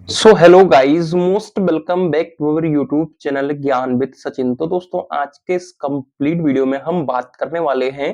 So hello guys, most welcome back to our YouTube channel Gyan with Sachin. तो दोस्तों, आज के इस कंप्लीट वीडियो में हम बात करने वाले हैं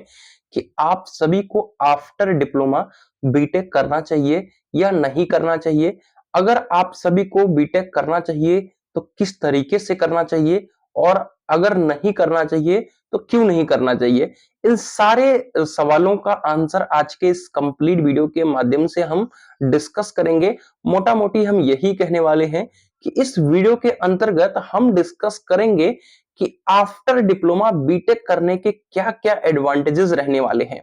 कि आप सभी को आफ्टर डिप्लोमा बीटेक करना चाहिए या नहीं करना चाहिए। अगर आप सभी को बीटेक करना चाहिए तो किस तरीके से करना चाहिए, और अगर नहीं करना चाहिए तो क्यों नहीं करना चाहिए। इन सारे सवालों का आंसर आज के इस कंप्लीट वीडियो के माध्यम से हम डिस्कस करेंगे। मोटा मोटी हम यही कहने वाले हैं कि इस वीडियो के अंतर्गत हम डिस्कस करेंगे कि आफ्टर डिप्लोमा बीटेक करने के क्या क्या एडवांटेजेस रहने वाले हैं।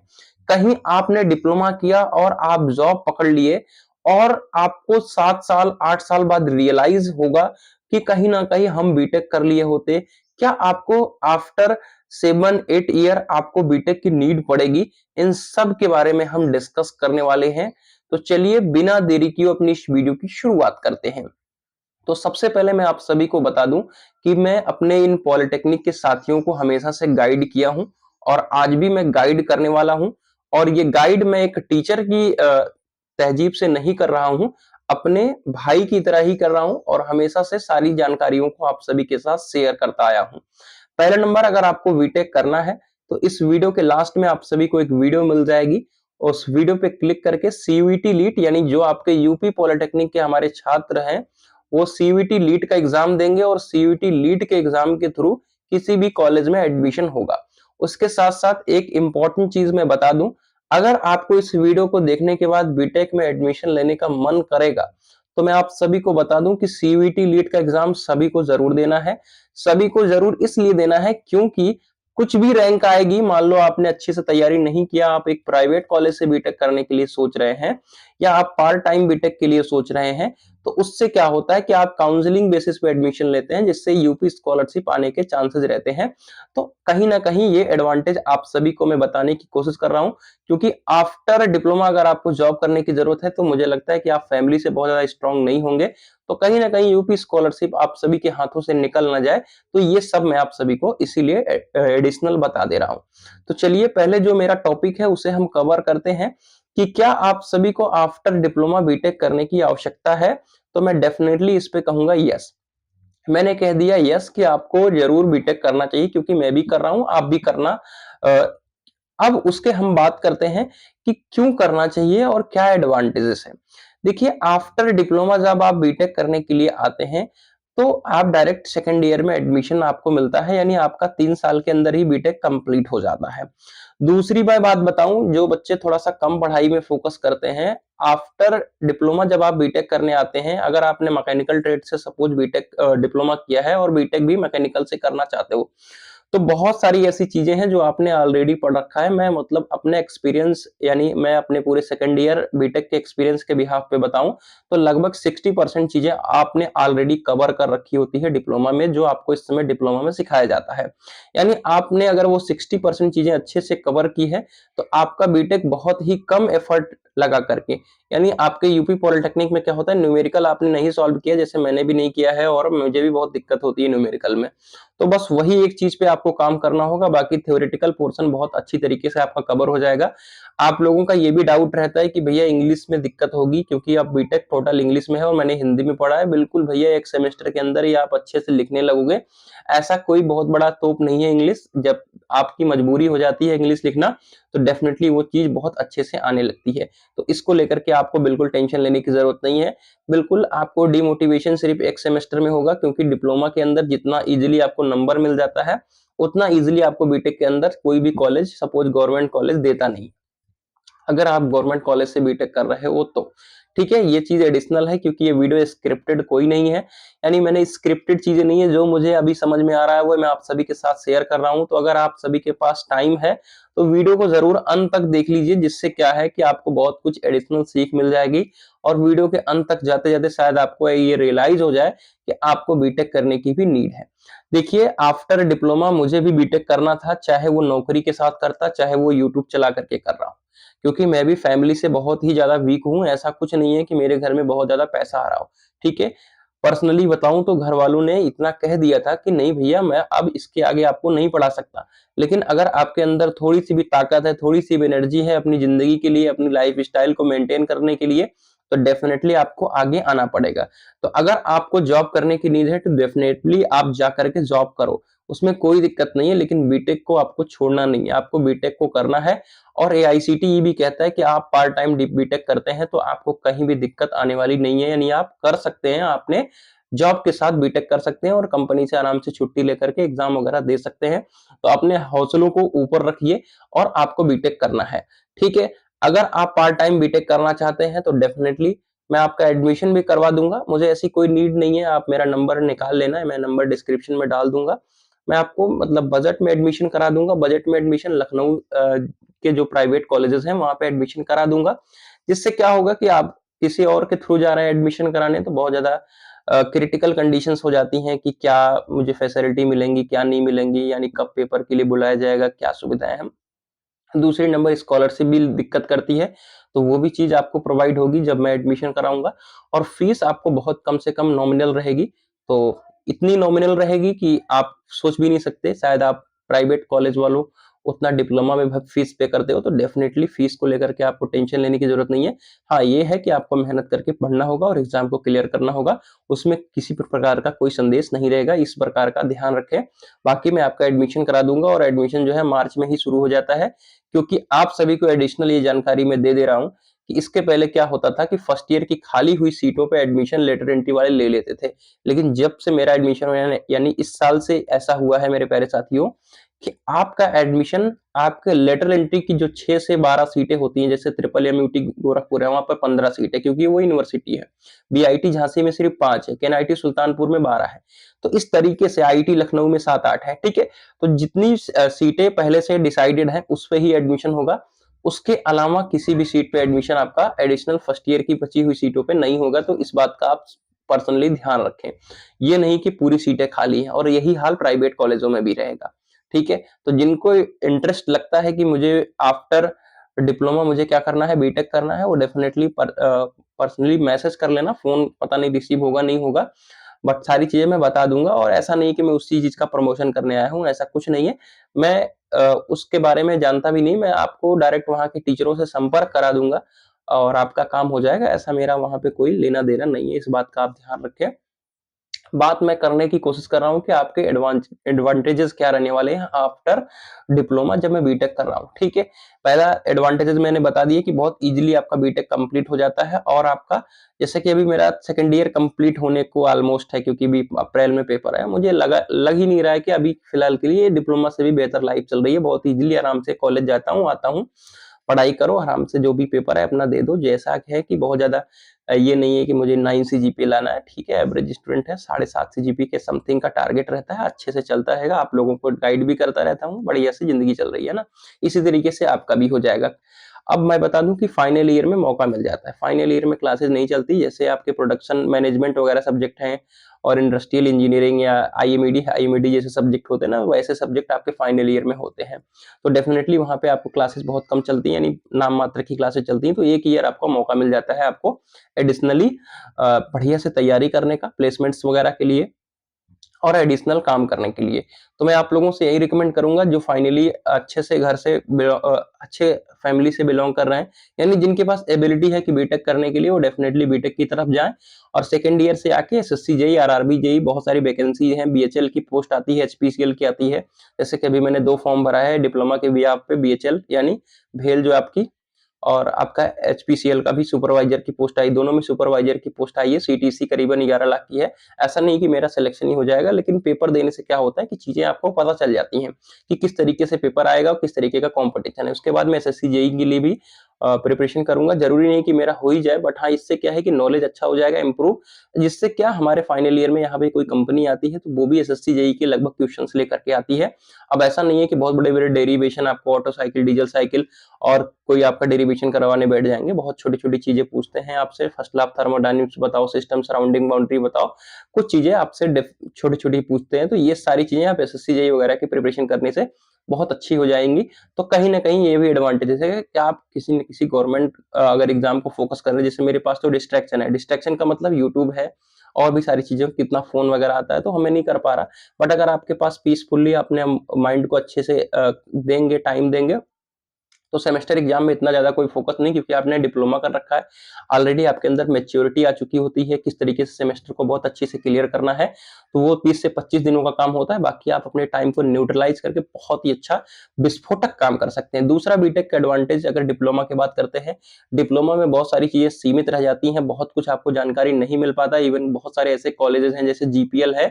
कहीं आपने डिप्लोमा किया और आप जॉब पकड़ लिए और आपको 7 साल 8 साल बाद रियलाइज होगा कि कहीं ना कहीं हम बीटेक कर लिए होते। क्या आपको आफ्टर 7 8 ईयर आपको बीटेक की नीड पड़ेगी? इन सब के बारे में हम डिस्कस करने वाले हैं। तो चलिए बिना देरी किए अपनी इस वीडियो की शुरुआत करते हैं। तो सबसे पहले मैं आप सभी को बता दूं कि मैं अपने इन पॉलिटेक्निक के साथियों को हमेशा से गाइड किया हूं और आज भी मैं गाइड करने वाला हूं। और ये गाइड मैं एक टीचर की तहजीब से नहीं कर रहा हूं, अपने भाई की तरह ही कर रहा हूं और हमेशा से सारी जानकारियों को आप सभी के साथ शेयर करता आया हूं। पहला नंबर, अगर आपको बीटेक करना है तो इस वीडियो के लास्ट में आप सभी को एक वीडियो मिल जाएगी। उस वीडियो पे क्लिक करके सीयूईटी लीट, यानी जो आपके यूपी पॉलिटेक्निक के हमारे छात्र हैं वो सीयूईटी लीट का एग्जाम देंगे और सीयूईटी लीट के एग्जाम के थ्रू किसी भी कॉलेज में एडमिशन होगा। उसके साथ साथ एक इंपॉर्टेंट चीज मैं बता दूं, अगर आपको इस वीडियो को देखने के बाद बीटेक में एडमिशन लेने का मन करेगा तो मैं आप सभी को बता दूं कि सीयूईटी लीट का एग्जाम सभी को जरूर देना है। सभी को जरूर इसलिए देना है क्योंकि कुछ भी रैंक आएगी, मान लो आपने अच्छे से तैयारी नहीं किया, आप एक प्राइवेट कॉलेज से बीटेक करने के लिए सोच रहे हैं या आप पार्ट टाइम बीटेक के लिए सोच रहे हैं, तो उससे क्या होता है कि आप काउंसलिंग बेसिस पे एडमिशन लेते हैं जिससे यूपी स्कॉलरशिप आने के चांसेस रहते हैं। तो कहीं ना कहीं ये एडवांटेज आप सभी को मैं बताने की कोशिश कर रहा हूं, क्योंकि आफ्टर डिप्लोमा अगर आपको जॉब करने की जरूरत है तो मुझे लगता है कि आप फैमिली से बहुत ज्यादा स्ट्रांग नहीं होंगे। तो कहीं ना कहीं यूपी स्कॉलरशिप आप सभी के हाथों से निकल ना जाए, तो ये सब मैं आप सभी को इसीलिए एडिशनल बता दे रहा हूं। तो चलिए पहले जो मेरा टॉपिक है उसे हम कवर करते हैं कि क्या आप सभी को आफ्टर डिप्लोमा बीटेक करने की आवश्यकता है। तो मैं डेफिनेटली इस पे कहूंगा यस। मैंने कह दिया यस कि आपको जरूर बीटेक करना चाहिए, क्योंकि मैं भी कर रहा हूं, आप भी करना। अ, अब उसके हम बात करते हैं कि क्यों करना चाहिए और क्या एडवांटेजेस है। देखिए, आफ्टर डिप्लोमा जब आप बीटेक करने के लिए आते हैं तो आप डायरेक्ट सेकंड ईयर में एडमिशन आपको मिलता है, यानी आपका 3 साल के अंदर ही बीटेक कंप्लीट हो जाता है। दूसरी मैं बात बताऊं, जो बच्चे थोड़ा सा कम पढ़ाई में फोकस करते हैं, आफ्टर डिप्लोमा जब आप बीटेक करने आते हैं, अगर आपने मैकेनिकल ट्रेड से सपोज बीटेक डिप्लोमा किया है और बीटेक भी मैकेनिकल से करना चाहते हो, तो बहुत सारी ऐसी चीजें हैं जो आपने ऑलरेडी पढ़ रखा है। मैं मतलब अपने एक्सपीरियंस, यानी मैं अपने पूरे सेकंड ईयर बीटेक के एक्सपीरियंस के बिहाफ पे बताऊं तो लगभग 60% चीजें आपने ऑलरेडी कवर कर रखी होती है डिप्लोमा में, जो आपको इस समय डिप्लोमा में सिखाया जाता है। यानी आपने अगर वो 60% चीजें अच्छे से कवर की है तो आपका बीटेक बहुत ही कम एफर्ट लगा करके, यानी आपके यूपी पॉलिटेक्निक में क्या होता है, न्यूमेरिकल आपने नहीं सॉल्व किया, जैसे मैंने भी नहीं किया है और मुझे भी बहुत दिक्कत होती है न्यूमेरिकल में, तो बस वही एक चीज पे आपको काम करना होगा, बाकी थ्योरेटिकल पोर्शन बहुत अच्छी तरीके से आपका कवर हो जाएगा। आप लोगों का ये भी डाउट रहता है कि भैया इंग्लिश में दिक्कत होगी, क्योंकि आप बीटेक टोटल इंग्लिश में है और मैंने हिंदी में पढ़ा है। बिल्कुल भैया, एक सेमेस्टर के अंदर ही आप अच्छे से लिखने लगोगे। ऐसा कोई बहुत बड़ा तोप नहीं है इंग्लिश। जब आपकी मजबूरी हो जाती है इंग्लिश लिखना तो डेफिनेटली वो चीज बहुत अच्छे से आने लगती है। तो इसको लेकर के आपको बिल्कुल टेंशन लेने की जरूरत नहीं है। बिल्कुल आपको डिमोटिवेशन सिर्फ एक सेमेस्टर में होगा, क्योंकि डिप्लोमा के अंदर जितना इजीली आपको नंबर मिल जाता है उतना इजीली आपको बीटेक के अंदर कोई भी कॉलेज, सपोज गवर्नमेंट कॉलेज, देता नहीं। अगर आप गवर्नमेंट कॉलेज से बीटेक कर रहे हो तो ठीक है, ये चीज एडिशनल है, क्योंकि ये वीडियो स्क्रिप्टेड कोई नहीं है। यानी मैंने स्क्रिप्टेड चीजें नहीं है, जो मुझे अभी समझ में आ रहा है वो मैं आप सभी के साथ शेयर कर रहा हूं। तो अगर आप सभी के पास टाइम है तो वीडियो को जरूर अंत तक देख लीजिए, जिससे क्या है कि आपको बहुत कुछ एडिशनल सीख मिल जाएगी और वीडियो के अंत तक जाते जाते शायद आपको ये रियलाइज हो जाए कि आपको बीटेक करने की भी नीड है। देखिए, आफ्टर डिप्लोमा मुझे भी बीटेक करना था, चाहे वो नौकरी के साथ करता, चाहे वो यूट्यूब चला करके कर रहा हूं, क्योंकि मैं भी फैमिली से बहुत ही ज्यादा वीक हूँ। ऐसा कुछ नहीं है कि मेरे घर में बहुत ज्यादा पैसा आ रहा हो, ठीक है। पर्सनली बताऊं तो घर वालों ने इतना कह दिया था कि नहीं भैया, मैं अब इसके आगे आपको नहीं पढ़ा सकता, लेकिन अगर आपके अंदर थोड़ी सी भी ताकत है, थोड़ी सी भी एनर्जी है अपनी जिंदगी के लिए, अपनी लाइफ स्टाइल को मेंटेन करने के लिए, तो डेफिनेटली आपको आगे आना पड़ेगा। तो अगर आपको जॉब करने की नीड है तो डेफिनेटली आप जा करके जॉब करो, उसमें कोई दिक्कत नहीं है, लेकिन बीटेक को आपको छोड़ना नहीं है, आपको बीटेक को करना है। और एआईसीटीई भी कहता है कि आप पार्ट टाइम बीटेक करते हैं तो आपको कहीं भी दिक्कत आने वाली नहीं है, यानी आप कर सकते हैं, आपने जॉब के साथ बीटेक कर सकते हैं और कंपनी से आराम से छुट्टी लेकर के एग्जाम वगैरह दे सकते हैं। तो अपने हौसलों को ऊपर रखिए और आपको बीटेक करना है, ठीक है। अगर आप पार्ट टाइम बीटेक करना चाहते हैं तो डेफिनेटली मैं आपका एडमिशन भी करवा दूंगा, मुझे ऐसी कोई नीड नहीं है, आप मेरा नंबर निकाल लेना है, मैं नंबर डिस्क्रिप्शन में डाल दूंगा। मैं आपको मतलब बजट में एडमिशन करा दूंगा, बजट में एडमिशन लखनऊ के जो प्राइवेट कॉलेजेस हैं वहां पे एडमिशन करा दूंगा। जिससे क्या होगा कि आप किसी और के थ्रू जा रहे हैं एडमिशन कराने तो बहुत ज्यादा क्रिटिकल कंडीशंस हो जाती हैं कि क्या मुझे फैसिलिटी मिलेंगी, क्या नहीं मिलेंगी, यानी कब पेपर के लिए बुलाया जाएगा, क्या सुविधाएं हैं। दूसरे नंबर स्कॉलरशिप भी दिक्कत करती है, तो वो भी चीज आपको प्रोवाइड होगी जब मैं एडमिशन कराऊंगा। और फीस आपको बहुत कम से कम नॉमिनल रहेगी, तो इतनी नॉमिनल रहेगी कि आप सोच भी नहीं सकते, शायद आप प्राइवेट कॉलेज वालों उतना डिप्लोमा में फीस पे करते हो, तो डेफिनेटली फीस को लेकर के आपको टेंशन लेने की जरूरत नहीं है। हाँ, ये है कि आपको मेहनत करके पढ़ना होगा और एग्जाम को क्लियर करना होगा, उसमें किसी प्रकार का कोई संदेश नहीं रहेगा, इस प्रकार का ध्यान रखें। बाकी मैं आपका एडमिशन करा दूंगा और एडमिशन जो है मार्च में ही शुरू हो जाता है, क्योंकि आप सभी को एडिशनल ये जानकारी मैं दे दे रहा हूं कि इसके पहले क्या होता था कि फर्स्ट ईयर की खाली हुई सीटों पे एडमिशन लेटर एंट्री वाले ले लेते थे। लेकिन जब से मेरा एडमिशन हुआ, यानी इस साल से ऐसा हुआ है मेरे प्यारे साथियों कि आपका एडमिशन आपके लेटर एंट्री की जो 6 से 12 सीटें होती हैं, जैसे ट्रिपल एमयूटी गोरखपुर है वहां पर 15 सीटें, क्योंकि वो यूनिवर्सिटी है। बीआईटी झांसी में सिर्फ 5 है, केनआईटी सुल्तानपुर में 12 है। तो इस तरीके से आईटी लखनऊ में 7-8 है, ठीक है। तो जितनी सीटें पहले से डिसाइडेड है उस पे ही एडमिशन होगा, उसके अलावा किसी भी सीट पे एडमिशन आपका एडिशनल फर्स्ट ईयर की बची हुई सीटों पे नहीं होगा। तो इस बात का आप पर्सनली ध्यान रखें, ये नहीं कि पूरी सीटें खाली हैं, और यही हाल प्राइवेट कॉलेजों में भी रहेगा, ठीक है। तो जिनको इंटरेस्ट लगता है कि मुझे आफ्टर डिप्लोमा मुझे क्या करना है, बीटेक करना है, वो डेफिनेटली पर्सनली मैसेज कर लेना, फोन पता नहीं रिसीव होगा नहीं होगा, बट सारी चीजें मैं बता दूंगा। और ऐसा नहीं कि मैं उसी चीज का प्रमोशन करने आया हूँ, ऐसा कुछ नहीं है। मैं उसके बारे में जानता भी नहीं, मैं आपको डायरेक्ट वहां के टीचरों से संपर्क करा दूंगा और आपका काम हो जाएगा। ऐसा मेरा वहां पे कोई लेना देना नहीं है, इस बात का आप ध्यान रखें। बात मैं करने की कोशिश कर रहा हूँ कि आपके एडवांटेजेस क्या रहने वाले हैं आफ्टर डिप्लोमा जब मैं बीटेक कर रहा हूँ, ठीक है। पहला एडवांटेजेस मैंने बता दिए कि बहुत इजीली आपका बीटेक कंप्लीट हो जाता है, और आपका जैसे कि अभी मेरा सेकंड ईयर कंप्लीट होने को ऑलमोस्ट है, क्योंकि अभी अप्रैल में पेपर है, मुझे लग ही नहीं रहा है कि अभी फिलहाल के लिए डिप्लोमा से भी बेहतर लाइफ चल रही है। बहुत इजीली आराम से कॉलेज जाता हूँ, आता हूँ, पढ़ाई करो आराम से, जो भी पेपर है अपना दे दो। जैसा है कि बहुत ज्यादा ये नहीं है कि मुझे 9 सीजीपीए लाना है, ठीक है, एवरेज स्टूडेंट है, 7.5 सीजीपीए के समथिंग का टारगेट रहता है, अच्छे से चलता रहेगा, आप लोगों को गाइड भी करता रहता हूँ, बढ़िया से जिंदगी चल रही है ना, इसी तरीके से आपका भी हो जाएगा। अब मैं बता दूं कि फाइनल ईयर में मौका मिल जाता है, फाइनल ईयर में क्लासेस नहीं चलती, जैसे आपके प्रोडक्शन मैनेजमेंट वगैरह सब्जेक्ट हैं और इंडस्ट्रियल इंजीनियरिंग या आईएमईडी जैसे सब्जेक्ट होते हैं ना, वैसे सब्जेक्ट आपके फाइनल ईयर में होते हैं। तो डेफिनेटली वहां पे आपको क्लासेस बहुत कम चलती हैं, यानी नाम मात्र की क्लासेस चलती हैं। तो एक ईयर आपको मौका मिल जाता है आपको एडिशनली बढ़िया से तैयारी करने का, प्लेसमेंट्स वगैरह के लिए और एडिशनल काम करने के लिए। तो मैं आप लोगों से यही रिकमेंड करूंगा जो फाइनली अच्छे से घर से अच्छे फैमिली से बिलोंग कर रहे हैं, यानी जिनके पास एबिलिटी है कि बीटेक करने के लिए, वो डेफिनेटली बीटेक की तरफ जाएं। और सेकेंड ईयर से आके एसएससी जेई, आरआरबी जेई, बहुत सारी वैकेंसी हैं, बीएचएल की पोस्ट आती है, एचपीसीएल की आती है। जैसे कि अभी मैंने 2 फॉर्म भरा है डिप्लोमा के भी आप पे, बीएचएल यानी भेल जो आपकी, और आपका एचपीसीएल का भी सुपरवाइजर की पोस्ट आई, दोनों में सुपरवाइजर की पोस्ट आई है। सीटीसी करीबन 11 लाख की है। ऐसा नहीं कि मेरा सिलेक्शन ही हो जाएगा, लेकिन पेपर देने से क्या होता है कि चीजें आपको पता चल जाती हैं कि किस तरीके से पेपर आएगा और किस तरीके का कंपटीशन है। उसके बाद मैं एसएससी जेई के लिए भी प्रिपरेशन करूंगा, जरूरी नहीं कि मेरा हो ही जाए, बट हाँ इससे क्या है कि नॉलेज अच्छा हो जाएगा इंप्रूव, जिससे क्या हमारे फाइनल ईयर में यहाँ पे कोई कंपनी आती है तो वो भी एसएससी जेई के लगभग क्वेश्चन लेकर के आती है। अब ऐसा नहीं है कि बहुत बड़े बड़े डेरिवेशन आपको ऑटो साइकिल, डीजल साइकिल और कोई आपका डेरिवेशन करवाने बैठ जाएंगे, बहुत छोटी छोटी चीजें पूछते हैं आपसे, फर्स्ट लॉ ऑफ थर्मोडायनेमिक्स बताओ, सिस्टम सराउंडिंग बाउंड्री बताओ, कुछ चीजें आपसे छोटी छोटी पूछते हैं। तो ये सारी चीजें आप एसएससी जेई वगैरह की प्रिपरेशन करने से बहुत अच्छी हो जाएंगी। तो कहीं ना कहीं ये भी एडवांटेजेस है कि आप किसी न किसी गवर्नमेंट अगर एग्जाम को फोकस कर रहे हैं, जैसे मेरे पास तो डिस्ट्रैक्शन है, डिस्ट्रैक्शन का मतलब यूट्यूब है और भी सारी चीजें, कितना फोन वगैरह आता है तो हमें नहीं कर पा रहा। बट अगर आपके पास पीसफुली अपने माइंड को अच्छे से देंगे, टाइम देंगे, तो सेमेस्टर एग्जाम में इतना ज्यादा कोई फोकस नहीं, क्योंकि आपने डिप्लोमा कर रखा है, ऑलरेडी आपके अंदर मैच्योरिटी आ चुकी होती है किस तरीके से सेमेस्टर को बहुत अच्छे से क्लियर करना है। तो वो 30 से 25 दिनों का काम होता है, बाकी आप अपने टाइम को न्यूट्रलाइज करके बहुत ही अच्छा विस्फोटक काम कर सकते हैं। दूसरा बीटेक का एडवांटेज अगर डिप्लोमा की बात करते हैं, डिप्लोमा में बहुत सारी चीजें सीमित रह जाती हैं, बहुत कुछ आपको जानकारी नहीं मिल पाता। इवन बहुत सारे ऐसे कॉलेजेस हैं जैसे जीपीएल है,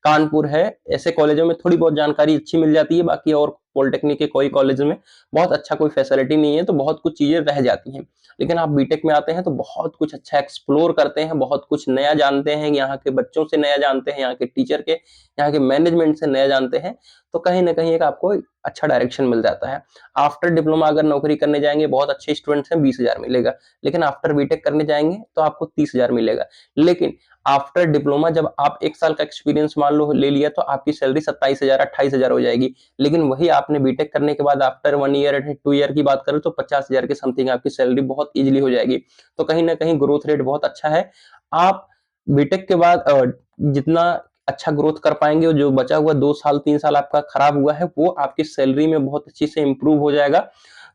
कानपुर है, ऐसे कॉलेजों में थोड़ी बहुत जानकारी अच्छी मिल जाती है, बाकी और पॉलिटेक्निक के कोई कॉलेज में बहुत अच्छा कोई फैसिलिटी नहीं है, तो बहुत कुछ चीजें रह जाती हैं। लेकिन आप बीटेक में आते हैं तो बहुत कुछ अच्छा एक्सप्लोर करते हैं, बहुत कुछ नया जानते हैं, यहाँ के बच्चों से नया जानते हैं, यहाँ के टीचर के, यहाँ के मैनेजमेंट से नया जानते हैं। तो कहीं ना कहीं एक आपको अच्छा डायरेक्शन मिल जाता है। आफ्टर डिप्लोमा अगर नौकरी करने जाएंगे, बहुत अच्छे स्टूडेंट्स हैं, 20,000 मिलेगा, लेकिन आफ्टर बीटेक करने जाएंगे तो आपको 30,000 मिलेगा। लेकिन आफ्टर डिप्लोमा जब आप 1 साल का एक्सपीरियंस मान लो ले लिया, तो आपकी सैलरी 27,000 28,000 हो जाएगी। लेकिन वही आपने बीटेक करने के बाद आफ्टर 1 ईयर 2 ईयर की बात करें तो 50,000 के समथिंग आपकी सैलरी बहुत इजीली हो जाएगी। तो कहीं ना कहीं ग्रोथ रेट बहुत अच्छा है। आप बीटेक के बाद जितना अच्छा ग्रोथ कर पाएंगे, और जो बचा हुआ 2 साल 3 साल आपका खराब हुआ है, वो आपकी सैलरी में बहुत अच्छी से इंप्रूव हो जाएगा।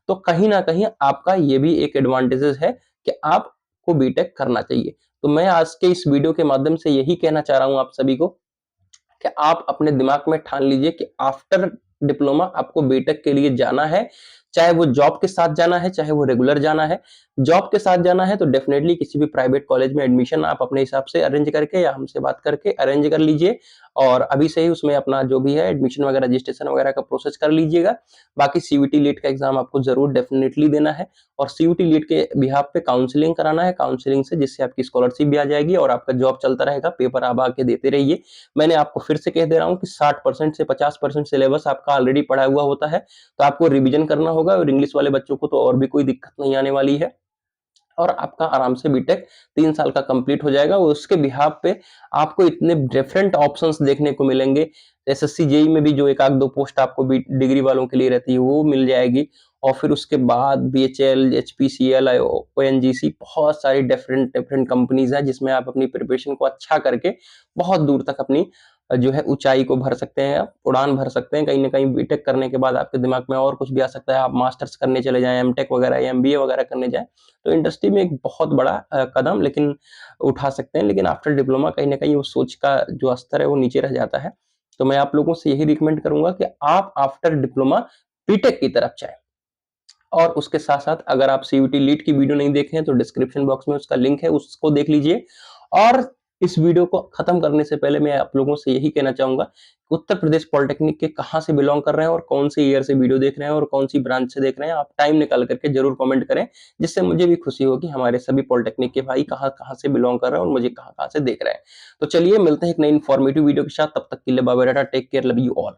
तो कहीं ना कहीं आपका ये भी एक एडवांटेजेस है कि आपको बीटेक करना चाहिए। तो मैं आज के इस वीडियो के माध्यम से यही कहना चाह रहा हूं आप सभी को कि आप अपने दिमाग में ठान लीजिए कि आफ्टर डिप्लोमा आपको बीटेक के लिए जाना है। चाहे वो जॉब के साथ जाना है, चाहे वो रेगुलर जाना है। जॉब के साथ जाना है तो डेफिनेटली किसी भी प्राइवेट कॉलेज में एडमिशन आप अपने हिसाब से अरेंज करके या हमसे बात करके अरेंज कर लीजिए, और अभी से ही उसमें अपना जो भी है एडमिशन वगैरह रजिस्ट्रेशन वगैरह का प्रोसेस कर लीजिएगा। बाकी सीयूटी लीट का एग्जाम आपको जरूर डेफिनेटली देना है, और सीयूटी लीट के बिहाफ पे काउंसलिंग कराना है, काउंसलिंग से जिससे आपकी स्कॉलरशिप भी आ जाएगी और आपका जॉब चलता रहेगा, पेपर आप आके देते रहिए। मैंने आपको फिर से कह दे रहा हूं कि 60% से 50% सिलेबस आपका ऑलरेडी पढ़ा हुआ होता है, तो आपको रिवीजन करना होगा, और इंग्लिश वाले बच्चों को तो और भी कोई दिक्कत नहीं आने वाली है, और आपका आराम से बीटेक 3 साल का कंप्लीट हो जाएगा। उसके बिहाफ पे आपको इतने डिफरेंट ऑप्शंस देखने को मिलेंगे। एसएससी जेई में भी जो एक आध दो पोस्ट आपको डिग्री वालों के लिए रहती है वो मिल जाएगी, और फिर उसके बाद बीएचएल, एचपीसीएल, ओएनजीसी, बहुत सारी डिफरेंट डिफरेंट कंपनीज हैं जिसमें आप अपनी प्रिपरेशन को अच्छा करके बहुत दूर तक अपनी जो है ऊंचाई को भर सकते हैं, आप उड़ान भर सकते हैं। कहीं ना कहीं बीटेक करने के बाद आपके दिमाग में और कुछ भी आ सकता है, आप मास्टर्स करने चले जाएं, एमटेक वगैरह, एमबीए वगैरह करने जाएं, तो इंडस्ट्री में एक बहुत बड़ा कदम लेकिन उठा सकते हैं। लेकिन आफ्टर डिप्लोमा कहीं ना कहीं वो सोच का जो स्तर है वो नीचे रह जाता है। तो मैं आप लोगों से यही रिकमेंड करूंगा कि आप आफ्टर डिप्लोमा बीटेक की तरफ जाएं। और उसके साथ साथ अगर आप सीयूटी लीट की वीडियो नहीं देखे हैं तो डिस्क्रिप्शन बॉक्स में उसका लिंक है, उसको देख लीजिए। और इस वीडियो को खत्म करने से पहले मैं आप लोगों से यही कहना चाहूंगा कि उत्तर प्रदेश पॉलिटेक्निक के कहां से बिलोंग कर रहे हैं, और कौन से ईयर से वीडियो देख रहे हैं, और कौन सी ब्रांच से देख रहे हैं, आप टाइम निकाल करके जरूर कमेंट करें, जिससे मुझे भी खुशी होगी हमारे सभी पॉलिटेक्निक के भाई कहां कहां से बिलोंग कर रहे हैं और मुझे कहां कहां से देख रहे हैं। तो चलिए मिलते हैं एक नई इन्फॉर्मेटिव वीडियो के साथ, तब तक के लिए bye bye, tata, take care, love you all.